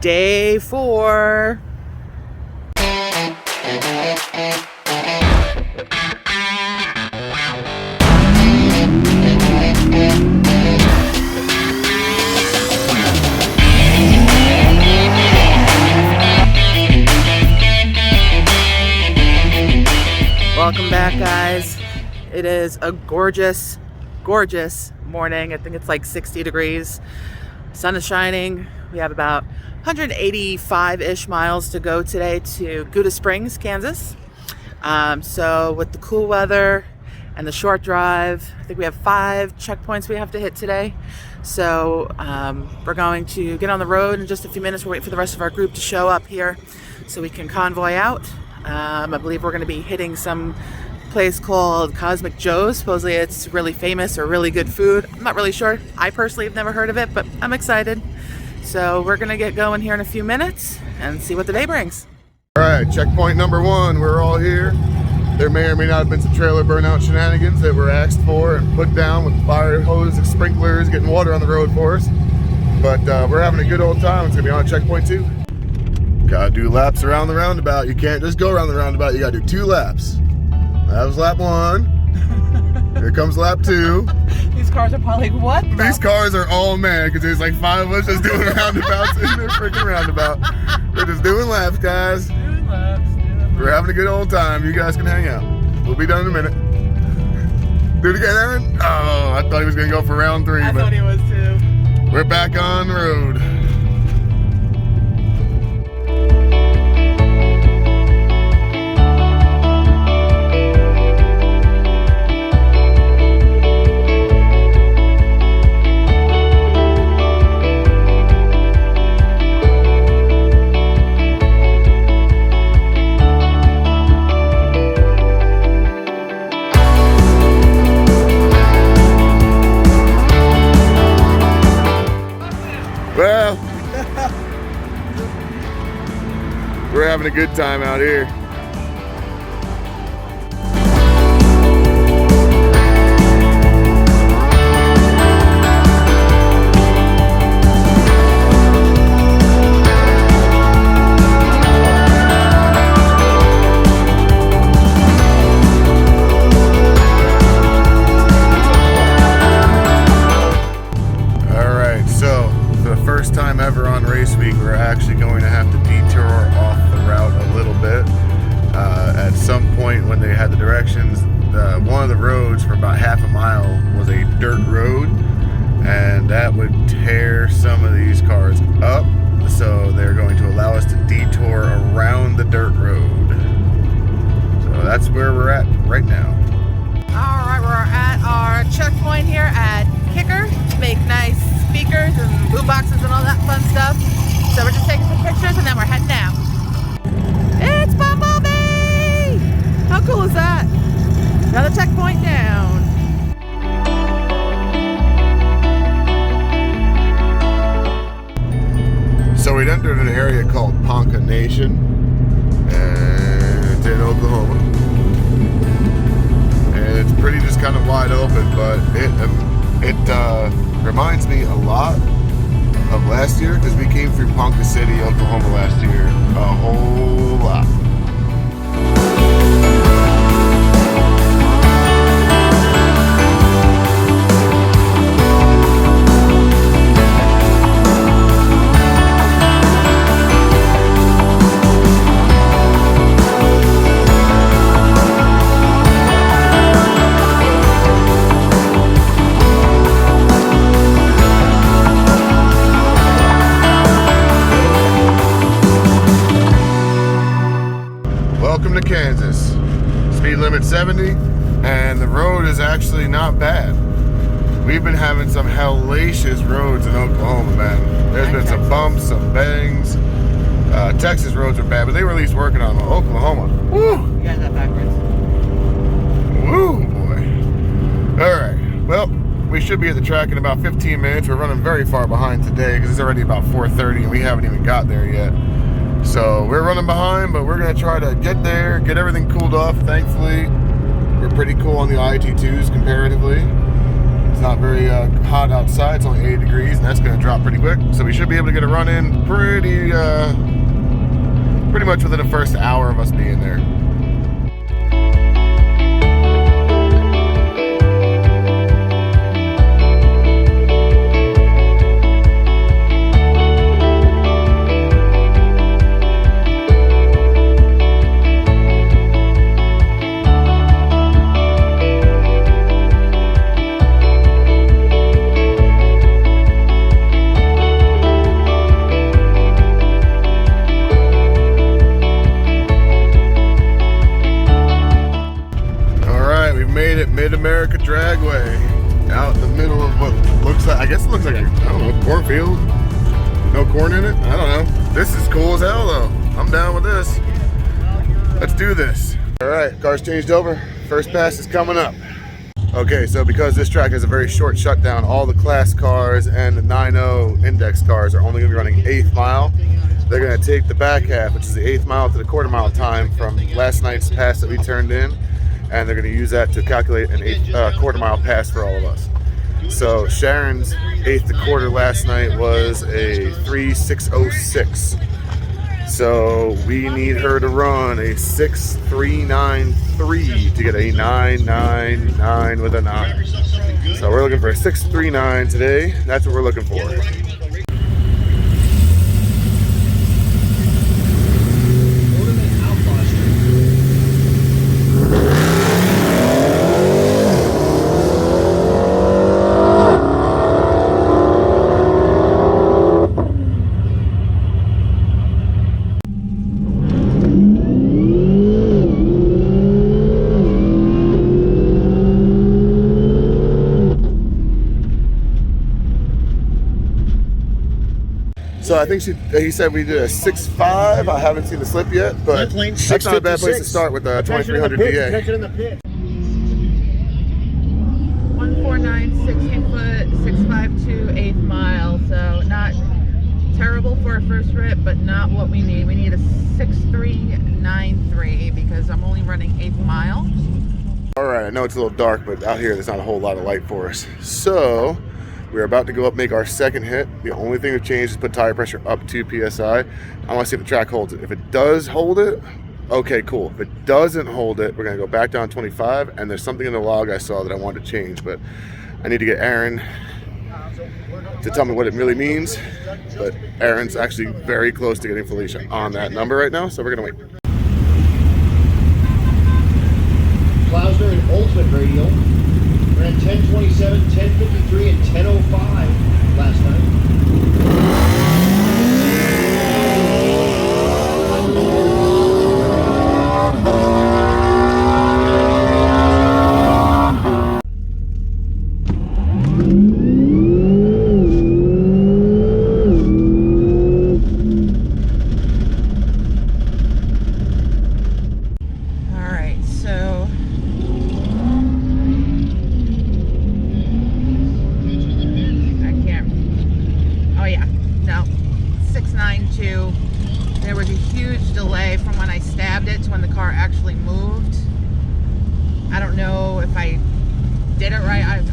Day 4. Welcome back, guys. It is a gorgeous, gorgeous morning. I think it's like 60 degrees. Sun is shining. We have about 185-ish miles to go today to Geuda Springs, Kansas. So with the cool weather and the short drive, I think we have 5 checkpoints we have to hit today. So we're going to get on the road in just a few minutes. We're waiting for the rest of our group to show up here so we can convoy out. I believe we're going to be hitting some place called Cosmic Joe's. Supposedly it's really famous or really good food. I'm not really sure. I personally have never heard of it, but I'm excited. So we're going to get going here in a few minutes and see what the day brings. All right, checkpoint number 1. We're all here. There may or may not have been some trailer burnout shenanigans that were asked for and put down with fire hoses and sprinklers, getting water on the road for us. But we're having a good old time. It's going to be on checkpoint 2. Gotta do laps around the roundabout. You can't just go around the roundabout. You gotta do 2 laps. That was lap 1. Here comes lap 2. These cars are probably like, what? These cars are all mad because there's like 5 of us just doing roundabouts in their freaking roundabout. We're just doing laps, guys. Doing laps. We're having a good old time. You guys can hang out. We'll be done in a minute. Do it again, Aaron. Oh, I thought he was gonna go for round 3. I thought he was too. We're back on the road. Well, we're having a good time out here. First time ever on race week, we're actually going to have to detour off the route a little bit. At some point when they had the directions, one of the roads for about half a mile was a dirt road, and that would tear some of these cars up. So they're going to allow us to detour around the dirt road. So that's where we're at right now. All right, we're at our checkpoint here at Kicker to make nice speakers and boom boxes and all that fun stuff. So we're just taking some pictures and then we're heading out. It's Bumblebee! How cool is that? Another checkpoint down. So we'd entered an area called Ponca Nation, and it's in Oklahoma. And it's pretty just kind of wide open, but it reminds me a lot of last year because we came through Ponca City, Oklahoma last year a whole lot. Welcome to Kansas. Speed limit 70, and the road is actually not bad. We've been having some hellacious roads in Oklahoma, man. There's been some bumps, some bangs. Texas roads are bad, but they were at least working on them. Oklahoma, woo! You got that backwards. Woo, boy. All right, well, we should be at the track in about 15 minutes. We're running very far behind today because it's already about 4:30 and we haven't even got there yet. So we're running behind, but we're gonna try to get there, get everything cooled off. Thankfully, we're pretty cool on the IT2s comparatively. It's not very hot outside. It's only 80 degrees, and that's going to drop pretty quick. So we should be able to get a run in pretty much within the first hour of us being there. Mid-America Dragway, out in the middle of what looks like, I guess it looks like a, I don't know, cornfield. No corn in it? I don't know. This is cool as hell though. I'm down with this. Let's do this. All right, cars changed over. First pass is coming up. Okay, so because this track has a very short shutdown, all the class cars and the 9.0 index cars are only gonna be running 8th mile. They're gonna take the back half, which is the 8th mile to the quarter mile time from last night's pass that we turned in, and they're going to use that to calculate an quarter mile pass for all of us. So Sharon's 8th to quarter last night was a 3:6:06. So we need her to run a 6:393 to get a 999 with a 9. So we're looking for a 6:39 today. That's what we're looking for. So I think he said we did a 6.5. I haven't seen the slip yet, but that's not a bad place to start with a 2300 DA. 149, 60 foot, 652, 8th mile. So not terrible for a first rip, but not what we need. We need a 6393 because I'm only running 8th mile. All right, I know it's a little dark, but out here there's not a whole lot of light for us. So we're about to go up, make our second hit. The only thing that changed is put tire pressure up to PSI. I want to see if the track holds it. If it does hold it, okay, cool. If it doesn't hold it, we're going to go back down 25, and there's something in the log I saw that I wanted to change, but I need to get Aaron to tell me what it really means. But Aaron's actually very close to getting Felicia on that number right now, so we're going to wait. Klausner and Ultimate Radio ran 10:27, 10:53, and 10:05 last night.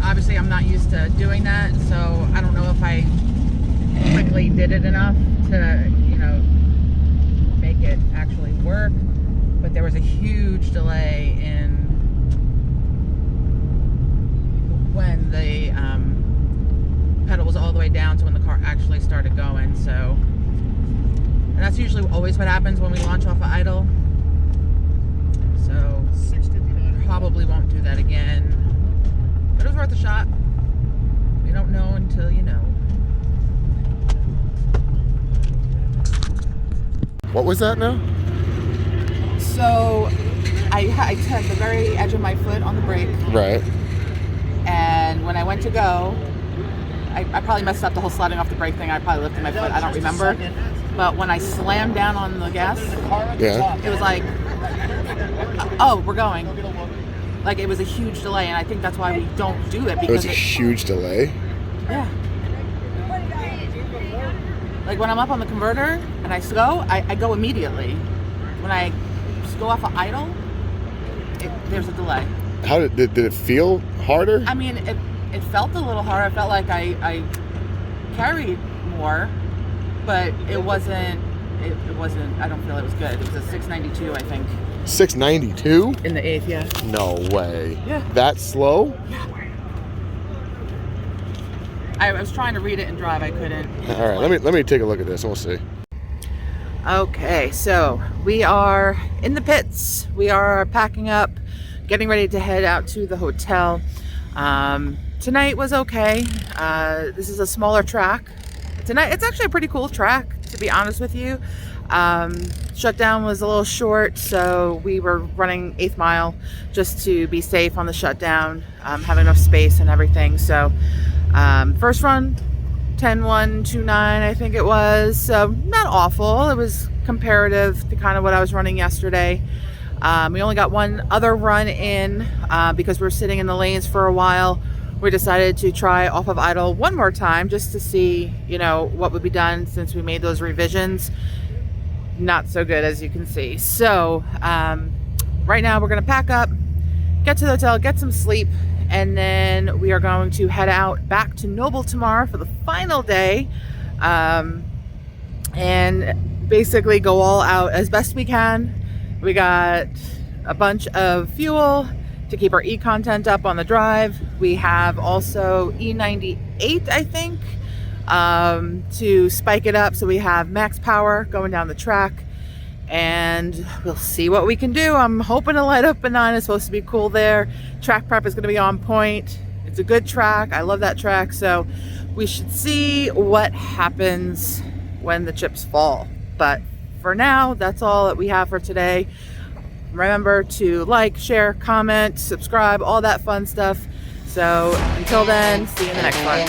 Obviously I'm not used to doing that, so I don't know if I quickly did it enough to, you know, make it actually work. But there was a huge delay in when the pedal was all the way down to when the car actually started going. So, and that's usually always what happens when we launch off of idle. So probably won't do that again. But it was worth a shot. You don't know until you know. What was that now? So I had the very edge of my foot on the brake. Right. And when I went to go, I probably messed up the whole sliding off the brake thing. I probably lifted my foot. I don't remember. But when I slammed down on the gas, yeah, it was like, oh, we're going. Like, it was a huge delay, and I think that's why we don't do it. Because it was a huge delay? Yeah. Like, when I'm up on the converter and I go, I go immediately. When I go off of idle, there's a delay. How did it feel harder? I mean, it felt a little hard. I felt like I carried more, but it wasn't, I don't feel it was good. It was a 692, I think. 692? In the 8th, yeah. No way. Yeah. That slow? I was trying to read it and drive, I couldn't. All right, let me take a look at this and we'll see. Okay, so we are in the pits. We are packing up, getting ready to head out to the hotel. Tonight was okay. This is a smaller track. Tonight, it's actually a pretty cool track, to be honest with you. Shutdown was a little short, so we were running 8th mile just to be safe on the shutdown, have enough space and everything. So first run, 10:1:29, I think it was. So not awful. It was comparative to kind of what I was running yesterday. We only got one other run in because we were sitting in the lanes for a while. We decided to try off of idle one more time just to see, you know, what would be done since we made those revisions. Not so good, as you can see. So right now we're going to pack up, get to the hotel, get some sleep, and then we are going to head out back to Noble tomorrow for the final day, and basically go all out as best we can. We got a bunch of fuel to keep our E-content up on the drive. We have also E98, I think, to spike it up so we have max power going down the track, and we'll see what we can do. I'm hoping to light up Benign. It's supposed to be cool there. Track prep is going to be on point. It's a good track. I love that track, so we should see what happens when the chips fall. But for now, that's all that we have for today. Remember to like, share, comment, subscribe, all that fun stuff. So until then, see you in the next one.